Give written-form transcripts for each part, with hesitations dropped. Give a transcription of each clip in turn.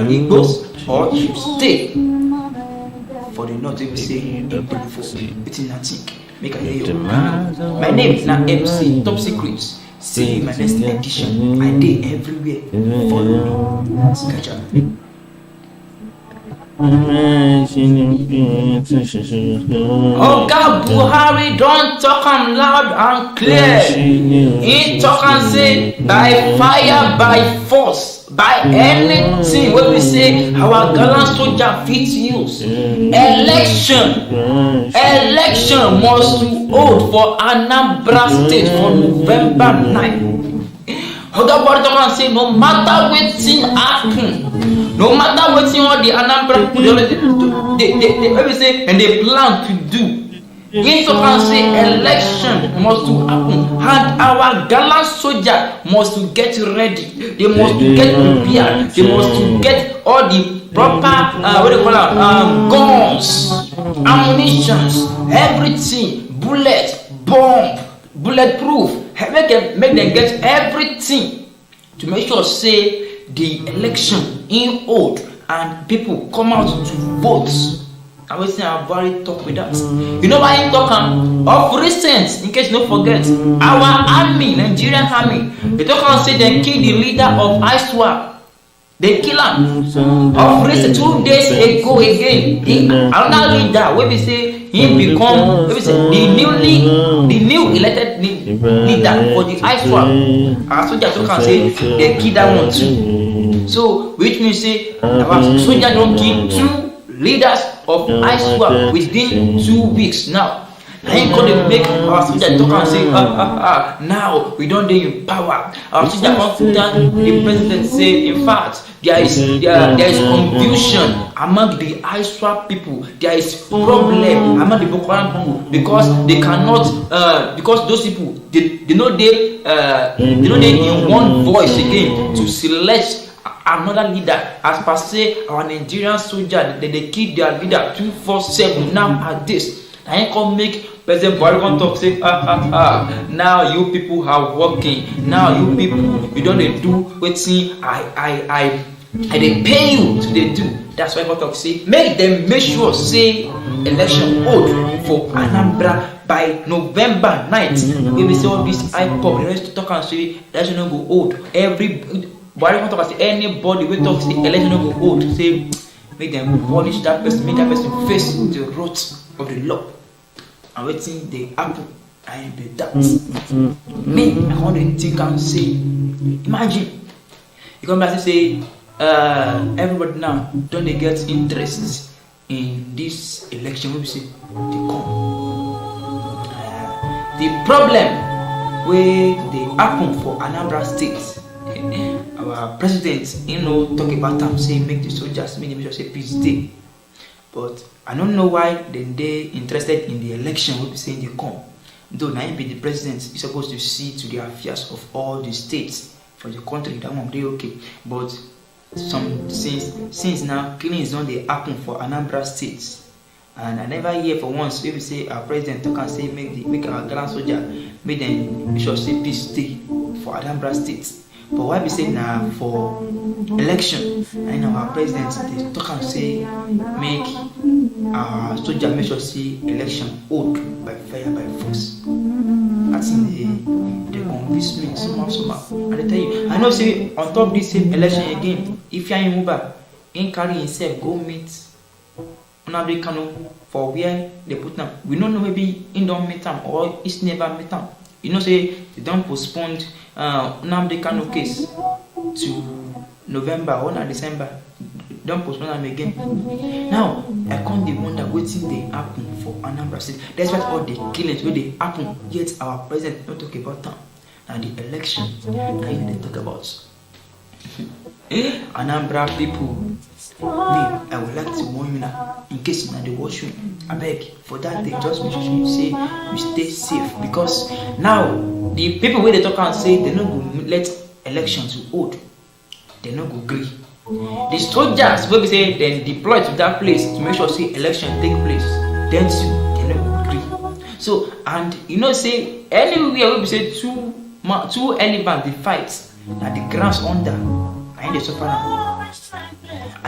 Igbos, or you stay for the north. We say before it's nothing. Make a hear you. My name is now MC Top Secrets. See my next edition. I did everywhere. Follow me. Catch up. Oga Buhari don't talk am loud and clear. He talk and say by fire, by force, by anything. What we say, our gallant soldier fit use. Election must hold for Anambra State for November 9. Oga Buhari talk and say no matter wetin happen. No matter what all the Anambra they say and they plan to do, he talk and say election must to happen, and our gallant soldier must to get ready. They must to get prepared. They must to get all the proper what they call it, guns, ammunitions, everything, bullets, bomb, bulletproof. Make them get everything to make sure say the election in hold and people come out to vote. I will say I'm very talk with that. You know why I'm talking? Of recent, in case you don't forget, our army, Nigerian army, they talk and say they kill the leader of ISWAP. They kill him. Of recent, 2 days ago again, another leader, where we say he become, where we say the new elected leader for the ISWAP. Our soldiers talk and say they kill that one too. So, which means say our soldiers don't kill 2 leaders of ISWAP within 2 weeks now. I ain't gonna make our soldiers talk and say, now we don't do in power. Our soldiers confident the president say, in fact, there is confusion among the ISWAP people. There is problem among the Boko Haram people because they cannot, because those people they know they in one voice again to select another leader. As per say our Nigerian soldier they kill their leader 247 now at this. I ain't gonna make President Buhari talk say now you people are working. Now you people you don't do wetin I they pay you to they do. That's why I talk say make sure say election hold for Anambra by November 9th. We will see all this IPOP. They to talk and say election no go hold. Buhari talk and say anybody we talk say election no go hold. Say make them punish that person, make that person face the wrath of the law. And waiting the apple, I be that. Me, I want to think and say, imagine you come back and say, everybody now don't they get interest in this election? We say they come. The problem where they happen for Anambra State, our president, talk about them, say make the soldiers, make them say peace day. But I don't know why they interested in the election. We'll be saying they come. Though now be the president is supposed to see to the affairs of all the states for the country. That one they okay. But since now killings don't they happen for Anambra State. And I never hear for once if we say our president can say make our gallant soldier make them sure say peace stay for Anambra State. But why we say now for election, and our president they talk and say make our soldier make sure see election hold by fire by force. That's in the convince me somehow. And I tell you, I know say on top this same election again, if you are in Uber, in carry himself go meet Anambra Kano for where they put them. We don't know maybe in don't meet them or it's never meet them. You know say they don't postpone Anambra Kano case to November or December. Don't postpone them again. Now I can't wonder what they happen for Anambra State. That's why all the killings where they happen, yet our president don't talk about them. Now the election, now they talk about. Anambra people, me, I would like to warn you now, in case you they watch you, I beg for that they just make sure you say you stay safe, because now the people where they talk and say they not go let elections to hold, they not go agree. The soldiers where we say they deploy to that place to make sure say election take place, then too they not go agree. So and say anywhere where we say two elephants they fight, now the grass under. I ain't the suffer now.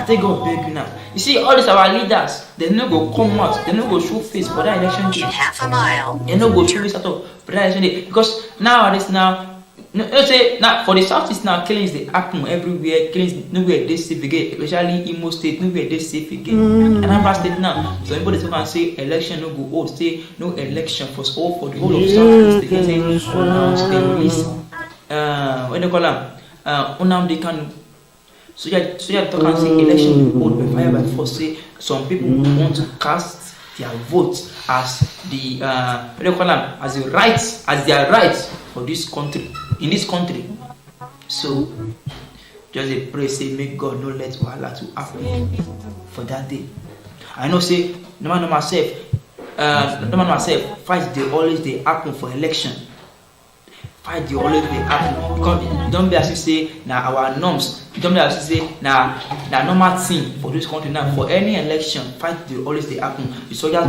I take God beg you now. You see, all these our leaders, they no go come out, they no go show face for that election day. In half a mile. They no go show face at all for that election day. Because nowadays now, let's say now for the Southeast now, killings they happen everywhere. Killings nowhere they safe again, especially Imo State, nowhere they safe again. Anambra State now, so everybody can say election no go hold, say no election for all for the whole of Southeast. They can say release what they call them Onamdi Kanu. So you talk and say election will hold by fire by force. Say some people want to cast their vote as the what do you call them, as the rights, as their rights for this country, in this country. So just a pray, say make God no let wahala to happen for that day. I know say no man myself fight they always they happen for election. Fight the always they happen because don't be as you say now our norms. Don't be as you say now normal thing for this country now. For any election, fight the always they happen. The soldiers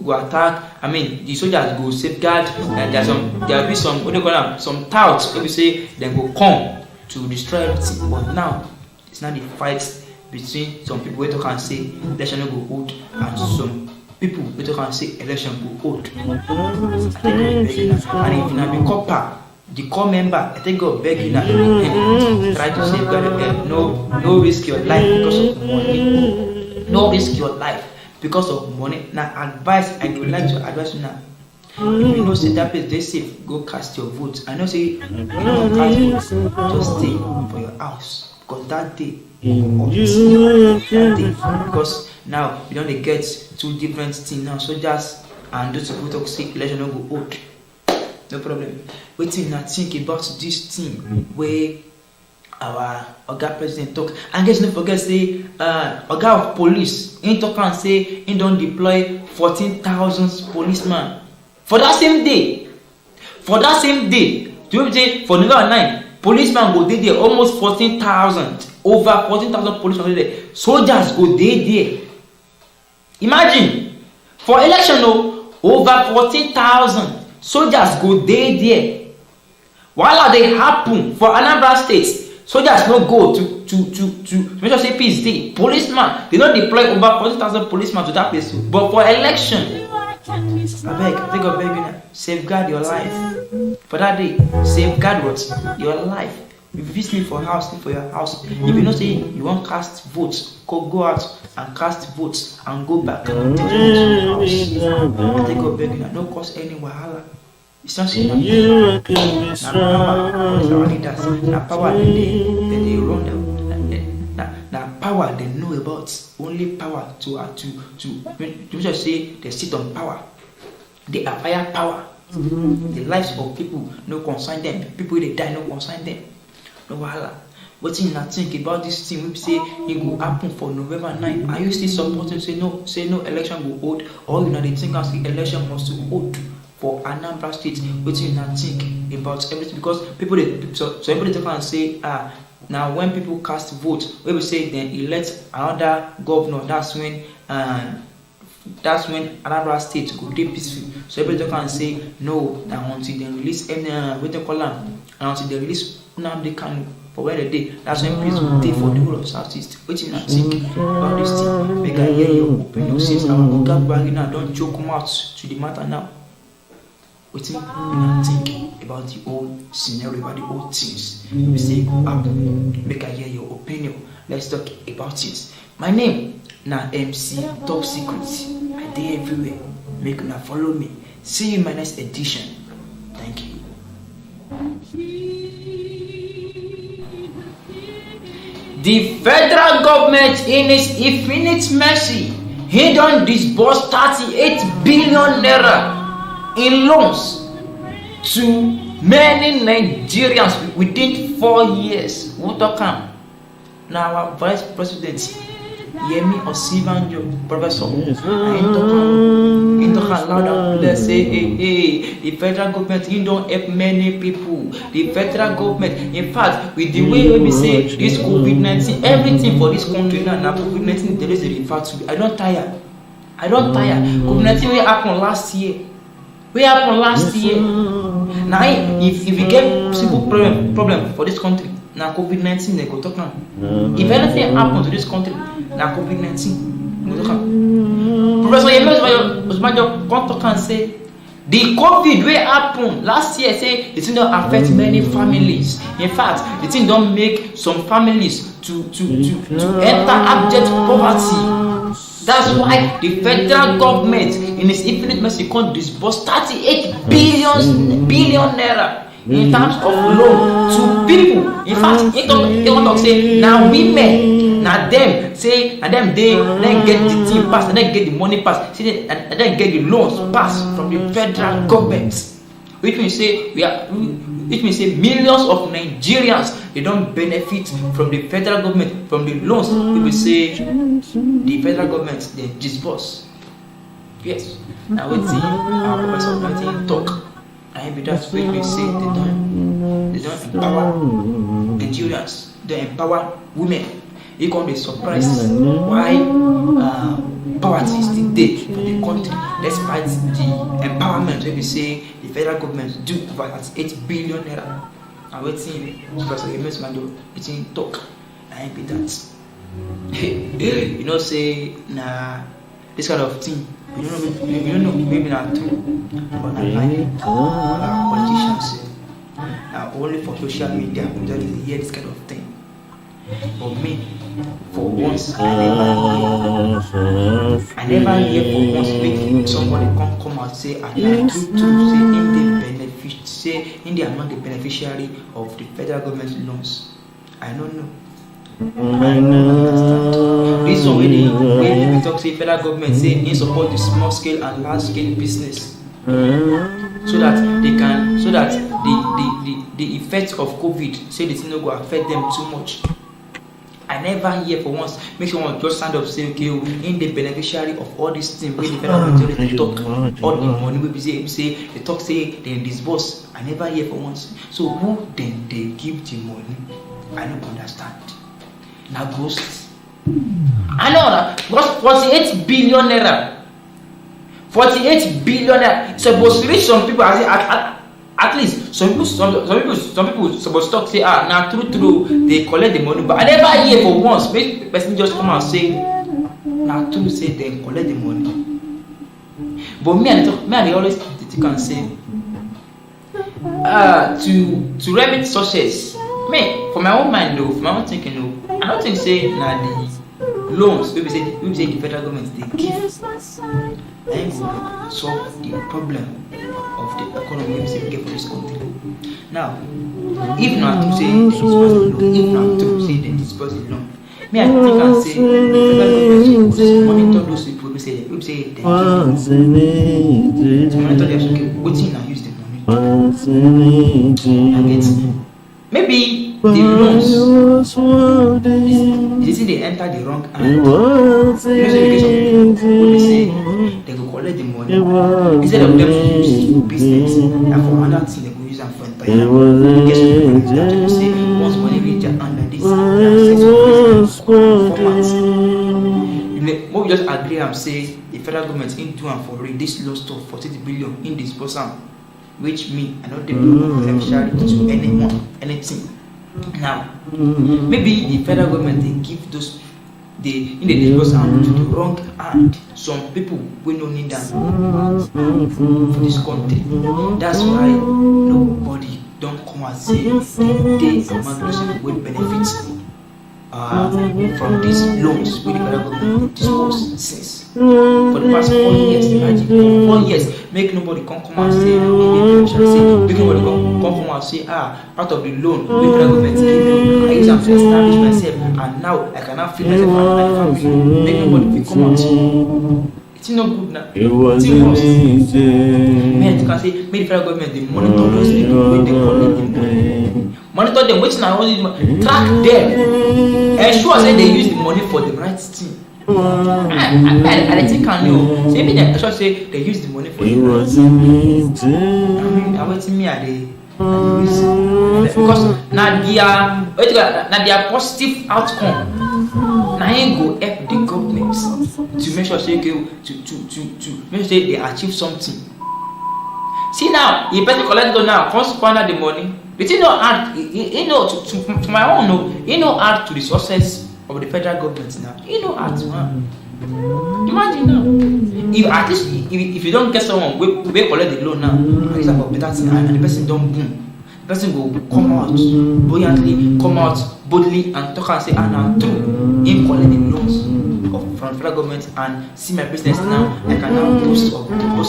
go attack. I mean the soldiers go safeguard. And there will be some what they call them, some touts. Maybe say then go come to destroy everything. But now it's not the fight between some people who can say election no go hold and some people who can say election go hold. I think God beg you now. And if you now be copper, the core member, I think God beg you now. Try to safeguard no risk your life because of money. No risk your life because of money. Now advice I would like to advise you now. If you know say that place they safe, go cast your vote. I know say you don't cast votes, just stay for your house. Because that day, because now you don't get two different things now. Soldiers and those people talk say election don't go hold. No problem. Wait till I think about this thing where our Oga president talk. And guess don't forget say Oga of police he talk and say he don't deploy 14,000 policemen for that same day. For that same day, do you say for November 9? Policemen go there almost 14,000, over 14,000 policemen there. Soldiers go there. Imagine for election, over 14,000 soldiers go there. While they happen for Anambra State, soldiers no go to make sure say peace day. Policemen they don't deploy over 14,000 policemen to that place. But for election, I think of begging safeguard your life. For that day, safeguard what? Your life. If you visit me for house, stay for your house. If you know say you want cast votes, go out and cast votes and go back and take votes to your house. I think of begging no cause any wahala. It's not saying our leaders, now power they run them. Now power they know about. Only power to just say they sit on power. They acquire power. The lives of people no concern them. People they die no concern them. No wahala. What you not think about this thing? We say it will happen for November 9. Are you still supporting? Say no election will hold, or you know they think as the election must hold for Anambra State? What you not think about everything? Because people so everybody talk and say now when people cast vote, we will say then elect another governor. That's when Anambra State go dey peaceful. So everybody can say no. Now until they release what they call them, until they release Nnamdi Kanu for where they dey. That's when peace will dey for the whole of Southeast. What you not think about this thing? Make I hear your opinion. Since our Oga Buhari now don't joke out to the matter now. What you not think about the whole scenario, about the whole things? We say go up. Make I hear your opinion. Let's talk about it. My name na MC Top Secret. I dey everywhere. Make una follow me. See you in my next edition. Thank you. The federal government in its infinite mercy, he don disburse 38 billion naira in loans to many Nigerians within 4 years. Who talk am? Now our Vice President Yemi Ozigbo, Professor, he talk loud and clear say, hey, the federal government he don't help many people. The federal government, in fact, with the way we say this COVID-19, everything for this country now COVID-19 there is a refer to. I don't tire. COVID-19 will happen last year. Now if you get simple problem for this country, now COVID-19 they go talk now. If anything happens to this country, now COVID-19 go talk now. Professor Yemi Osmajo come talk and say the COVID wey happen last year say the thing don affect many families. In fact, the thing don make some families to enter abject poverty. That's why the federal government in its infinite mercy can disburse 38 billion naira in terms of loan to people. In fact, they talk say now women, now them say, and them they then get the thing passed, and then get the money passed, see, and then get the loans passed from the federal government. Which means say millions of Nigerians they don't benefit from the federal government, from the loans. People say the federal government they disburse. Yes. Now we see our professor talk. And be that way we say they don't empower Nigerians, they empower women. You can be surprised why poverty is still there for the country, despite the empowerment we say the federal government do over 8 billion naira. And waiting Professor Yemi Osmajo talk. And be that. You know say nah this kind of thing. You don't know, maybe not true, but our politicians now only for social media we don't hear this kind of thing. But me, for once, I never hear for once make somebody come and say, I true say in the among the beneficiary of the federal government loans. I don't know. This one when we talk say federal government say in support the small scale and large scale business, so that the effects of COVID say the thing no go affect them too much. I never hear for once make someone just stand up say okay in the beneficiary of all these things when the federal government they talk all the money we say they talk say they disburse. I never hear for once. So who then they give the money? I don't understand. Now ghosts. I know that because 48 billion naira. 48 billion naira. Supposed to reach some people at least some people supposed to talk say now true they collect the money, but I never hear for once make person just come and say now true say they collect the money. But me I always can say to remedy success. Me, for my own mind though, for my own thinking though, I don't think say the loans we say the federal government they give and solve the problem of the economy we say we get for this country. Now, if not to say they disperse the loan, if not to say they disperse the loan, me I think I say the federal government should monitor those people we say they give them to monitor them so okay, what thing I use the money to. Maybe the loans, you see they enter the wrong hand. You know, so in case of people, say they go collect the money instead of them to use it for business and for another thing they go use them for empire. In case of people, they say once money reach their hand like this, they have sense of business. What we just agree and say the federal government in do and for read this low stuff 40 billion in disposal. Which me, I don't beneficiary to anyone, anything. Now, maybe the federal government they give those in the disposal to the wrong hand. Some people will not need them for this country. That's why nobody don't come and say they among will benefit from these loans with the federal government disposed since. For the past 4 years, imagine 4 years, make nobody come and say, make nobody come and say, part of the loan, with the government give me, I use them to establish myself, and now I cannot feed myself and my family. Make nobody come out. It's not good now. It's worse. Men can say, make the federal government they monitor those people when they collect the money. Monitor them, waiting and only track them, ensure say they use the money for the right thing. I think I know. So maybe they should say they use the money for the right thing. I'm waiting me at the because now their positive outcome. Now ain't go help the government to make sure say to make sure they achieve something. See now, if person collect go now, first find out the money But you know, add, you know, to my own, no, you know, add to the success of the federal government now. You know, add to her. Imagine now, if at least if you don't get someone we collect the loan now, at least about better thing, and the person don't boom, the person will come out buoyantly, come out boldly, and talk and say, "And I'm true, him collect the loans from federal government and see my business now. I can now post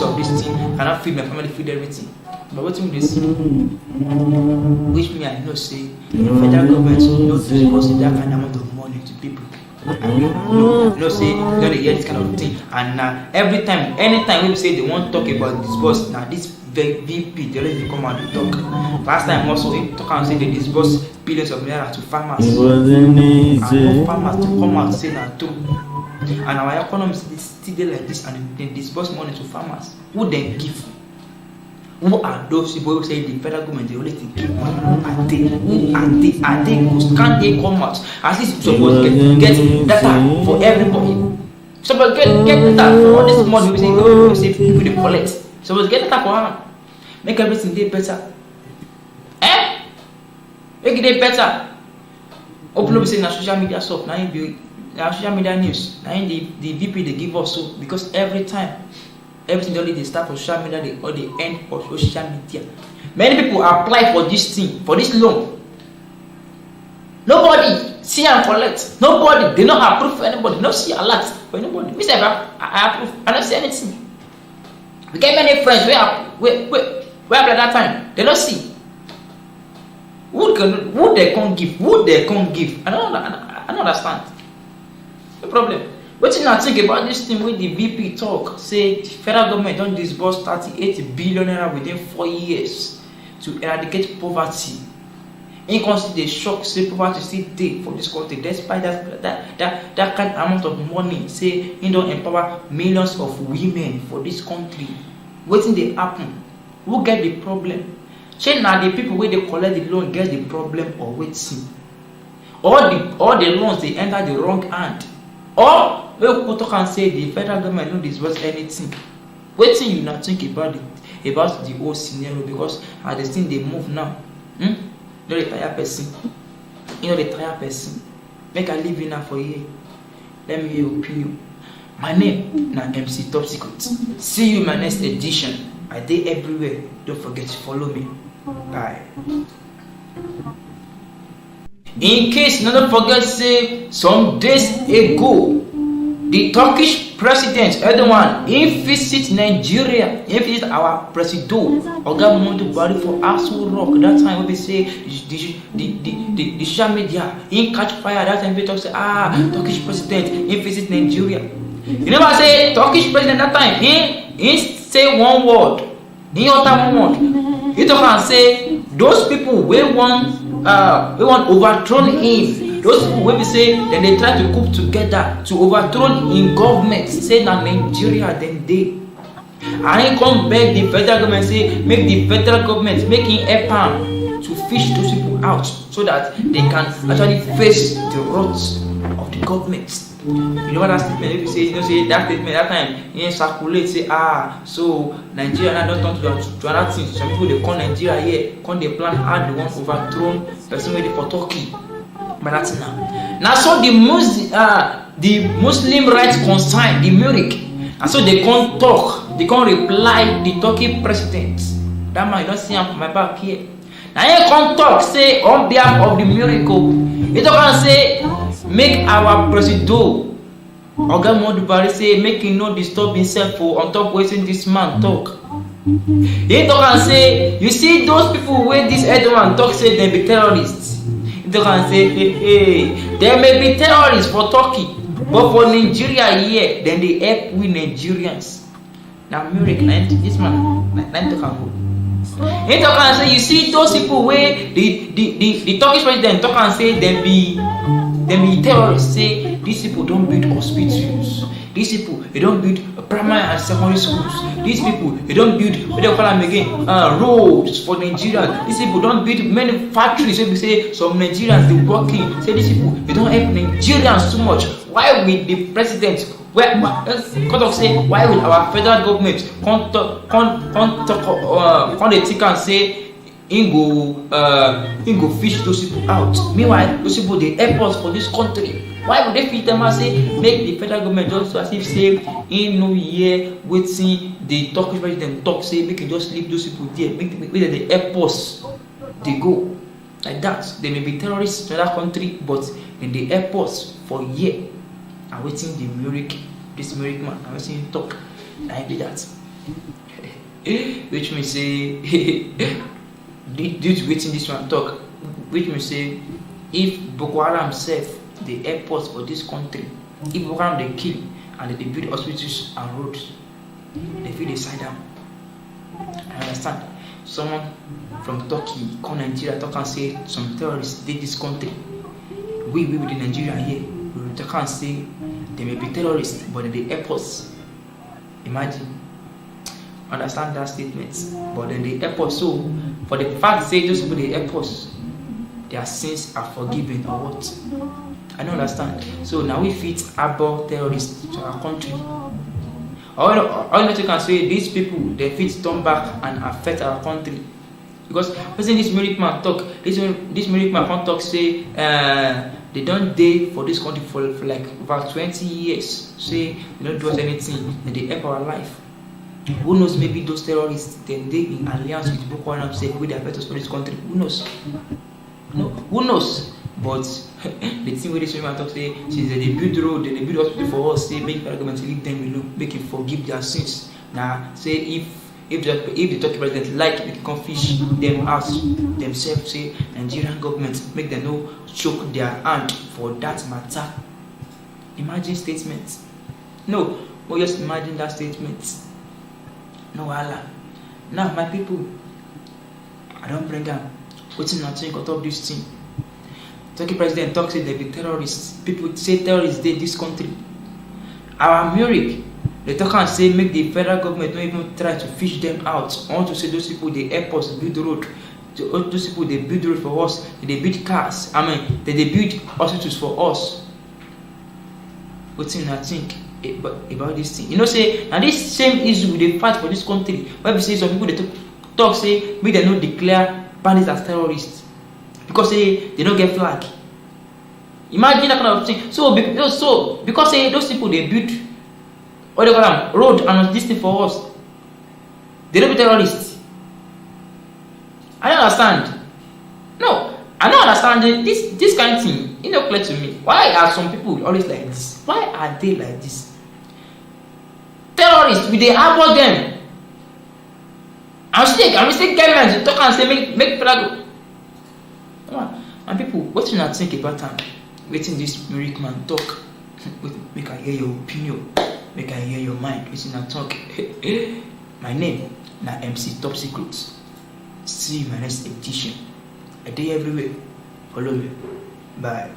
of this thing, I can now feed my family, feed everything." But what do you see? Which me I know say the federal government not discussing that kind of amount of money to people. No say you know they hear this kind of thing, and every time, anytime we say they want to talk about disburse, now this VP they already come out to talk. Last time also we talk and say they disburse billions of naira to farmers. And no farmers to come out say that too. And our economy is still like this, and they disburse money to farmers. Who then give? Who are those people who say the federal government they only give money? Who are they? Can't they come out? At least supposed to get data for everybody. Supposed to get data for all this money we say people they collect. Supposed to get data for them. Make everything day better. Make it better. Open up saying social media stuff. Now be social media news. Now the VP they give us so because every time. Everything they start for social media, they end for social media. Many people apply for this thing, for this loan. Nobody see and collect. Nobody, they don't approve for anybody. No see alert for anybody. We say I approve. I don't see anything. We get many friends where at that time they don't see. Who they can't give? I don't understand. No problem. What you now think about this thing with the VP talk? Say the federal government don't disburse 38 billion naira within 4 years to eradicate poverty. In consider the shock say poverty still dey for this country despite that kind of amount of money. Say he don't empower millions of women for this country. Wetin dey happen? Who get the problem? Say now the people where they collect the loan get the problem or wetin? All the loans they enter the wrong hand. Or people talk and say the federal government don't disburse anything. Wetin you now think about the whole scenario because as the thing they move now. You know the tire person. Make I leave you now for here. Let me hear your opinion. My name na MC Top Secret. See you in my next edition. I dey everywhere. Don't forget to follow me. Bye. In case you don't forget, say some days ago, the Turkish president Erdogan visit Nigeria. He visit our president Oga Muhammadu Buhari for Aso Rock. That time we say the social media in catch fire. That time we talk say Turkish president he visit Nigeria. You never say Turkish president that time he say one word. He utter one word. He talk and say those people we want overthrow him. Those people will be say then they try to cook together to overthrow in government. Say na Nigeria then they. And he come beg the federal government say make the federal government make him help am to fish those people out so that they can actually face the wrath of the government. You know what that statement if you say say that statement that time he circulate say so Nigeria now don't turn to another thing. Some people they call Nigeria here, come they plan how they want overthrow person ready for Turkey. But that's now so the Muslim rights concern the Munich, and so they can't talk, they can't reply the Turkey president. That man you don't see him from my back here. Now he can't talk say on behalf of the miracle. He don't say make our president Oga Muhammadu Buhari say make him not disturb himself for on top waiting this man talk. He talk and say you see those people where this Erdogan talk say they be terrorists. They can say, hey, there may be terrorists for Turkey, but for Nigeria here, then they help with Nigerians. Now, America, this man, can go. He talk and say, you see those people where the Turkish president talk and say they be terrorists. Say these people don't build hospitals. These people they don't build primary and secondary schools. These people they don't build what they call them again roads for Nigerians. These people don't build many factories. So we say some Nigerians they working. Say these people they don't help Nigerians too much. Why will the president? Why will our federal government come they think and say he go fish those people out. Meanwhile, those people they help us for this country. Why would they fish them and say make the federal government just as if say in no year waiting the Turkish president talk say make you just leave those people there, make the help us they go like that. They may be terrorists in another country, but in the airports for a year and waiting this miracle man and waiting talk like that. Which means say due to waiting this one talk, which means say if Boko Haram self the airports for this country, if Boko Haram they kill and they build hospitals and roads, they feel they side down. I understand. Someone from Turkey come Nigeria talk and say some terrorists did this country. We with the Nigeria here, we will talk and say they may be terrorists, but in the airports, imagine. Understand that statement. But in the airport, so for the fact say those people in the airports, their sins are forgiven or what? I don't understand. So now we fit about terrorists to our country. All you can say these people they fit turn back and affect our country. Because person this miracle man talk, this miracle man can't talk say they don't date for this country for like about 20 years. Say they don't do us anything and they help our life. Who knows, maybe those terrorists then they in alliance with Boko Haram say we affect us for this country. Who knows? No, who knows? But the thing with this woman talk say since they build road, they build hospital for us, say make the government leave them alone, make it forgive their sins. Now say if the Turkey president like they can fish them out themselves, say Nigerian government make them no choke their hand for that matter. Imagine statement. No, but just imagine that statement. No Allah. Now my people, I don't bring them. What's not think of this thing? Turkey president talks say they be terrorists. People say terrorists they this country. Our America, they talk and say make the federal government not even try to fish them out. I want to say those people they help us build the road. Those people they build road for us. They build cars. They build hospitals for us. What's in I think about this thing? You know say now this same issue they fight for this country. Why we say some people they talk say we they not declare bandits as terrorists. Because they don't get flag. Imagine that kind of thing. So because those people they build what they call them road and this thing for us, they don't be terrorists. I don't understand. No, I don't understand this kind of thing. It's not clear to me. Why are some people always like this? Why are they like this? Terrorists, we they harbor them. I'm still government to talk and say make flag. And people, what you not think about them? Waiting this miracle man talk. Make I hear your opinion. Make I hear your mind. Waiting not talk. My name na MC Top Secrets. See you in my next edition. I day everywhere. Follow me. Bye.